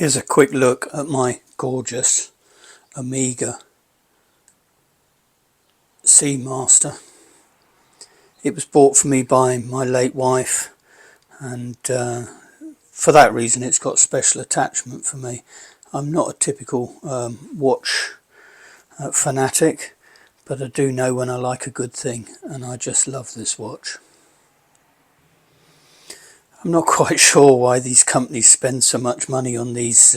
Here's a quick look at my gorgeous Omega Seamaster. It was bought for me by my late wife, and for that reason it's got special attachment for me. I'm not a typical watch fanatic, but I do know when I like a good thing, and I just love this watch. I'm not quite sure why these companies spend so much money on these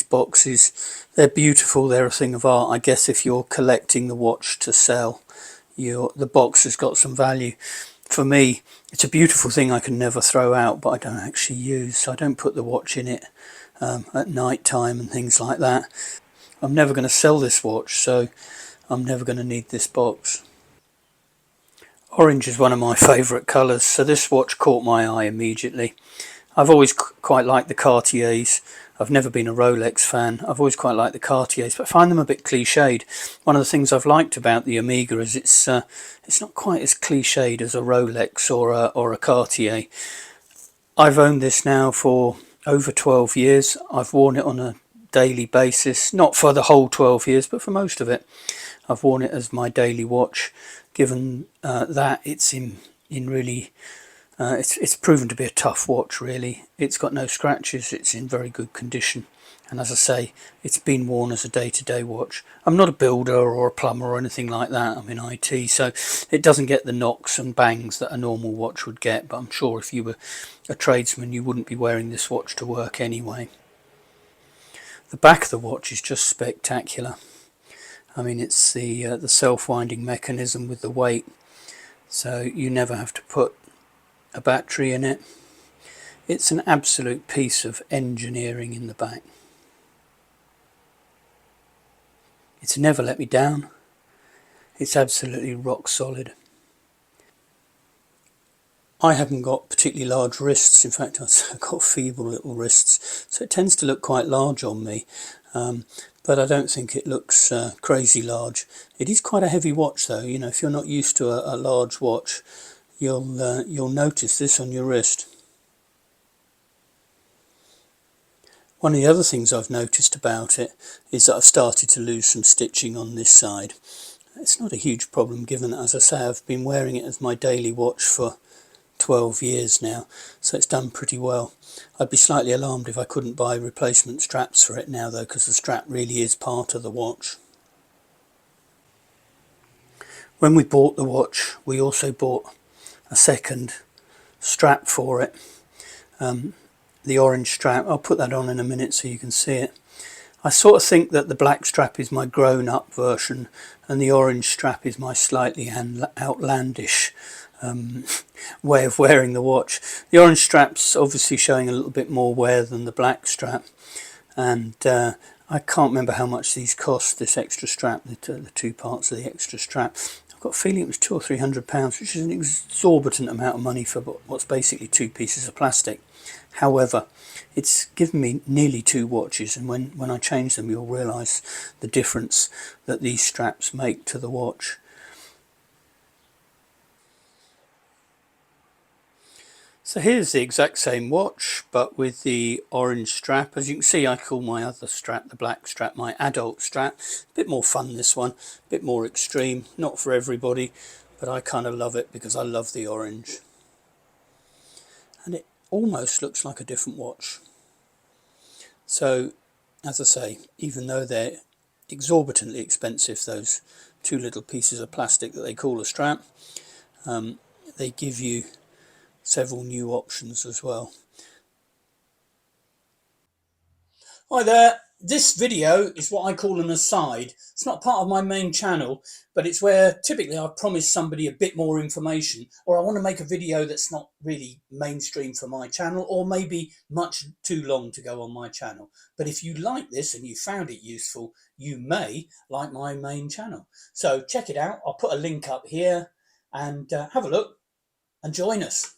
boxes. They're beautiful, they're a thing of art. I guess if you're collecting the watch to sell, the box has got some value. For me, it's a beautiful thing I can never throw out, but I don't actually use, so I don't put the watch in it at night time and things like that. I'm never going to sell this watch, so I'm never going to need this box. Orange is one of my favourite colours, so this watch caught my eye immediately. I've always quite liked the Cartiers. I've never been a Rolex fan. I've always quite liked the Cartiers, but I find them a bit cliched. One of the things I've liked about the Omega is it's not quite as cliched as a Rolex or a Cartier. I've owned this now for over 12 years. I've worn it on a daily basis, not for the whole 12 years, but for most of it. I've worn it as my daily watch, given that it's it's proven to be a tough watch, really. It's got no scratches, it's in very good condition, and as I say, it's been worn as a day-to-day watch. I'm not a builder or a plumber or anything like that. I'm in IT, so it doesn't get the knocks and bangs that a normal watch would get, but I'm sure if you were a tradesman you wouldn't be wearing this watch to work anyway. The back of the watch is just spectacular. I mean, it's the self-winding mechanism with the weight, so you never have to put a battery in it. It's an absolute piece of engineering in the back. It's never let me down. It's absolutely rock solid. I haven't got particularly large wrists. In fact, I've got feeble little wrists, so it tends to look quite large on me. But I don't think it looks crazy large. It is quite a heavy watch, though. You know, if you're not used to a large watch, you'll notice this on your wrist. One of the other things I've noticed about it is that I've started to lose some stitching on this side. It's not a huge problem, given that, as I say, I've been wearing it as my daily watch for 12 years now, so it's done pretty well. I'd be slightly alarmed if I couldn't buy replacement straps for it now, though, because the strap really is part of the watch. When we bought the watch, we also bought a second strap for it, the orange strap. I'll put that on in a minute so you can see it. I sort of think that the black strap is my grown-up version and the orange strap is my slightly outlandish way of wearing the watch. The orange strap's obviously showing a little bit more wear than the black strap, and I can't remember how much these cost, this extra strap, the two parts of the extra strap. I've got a feeling it was £200 or £300, which is an exorbitant amount of money for what's basically two pieces of plastic. However, it's given me nearly two watches, and when I change them you'll realise the difference that these straps make to the watch. So here's the exact same watch, but with the orange strap. As you can see, I call my other strap, the black strap, my adult strap. A bit more fun, this one, a bit more extreme, not for everybody, but I kind of love it because I love the orange. And it almost looks like a different watch. So, as I say, even though they're exorbitantly expensive, those two little pieces of plastic that they call a strap, they give you several new options as well. Hi there, this video is what I call an aside. It's not part of my main channel, but it's where typically I promise somebody a bit more information, or I want to make a video that's not really mainstream for my channel, or maybe much too long to go on my channel. But if you like this and you found it useful, you may like my main channel. So check it out. I'll put a link up here and have a look and join us.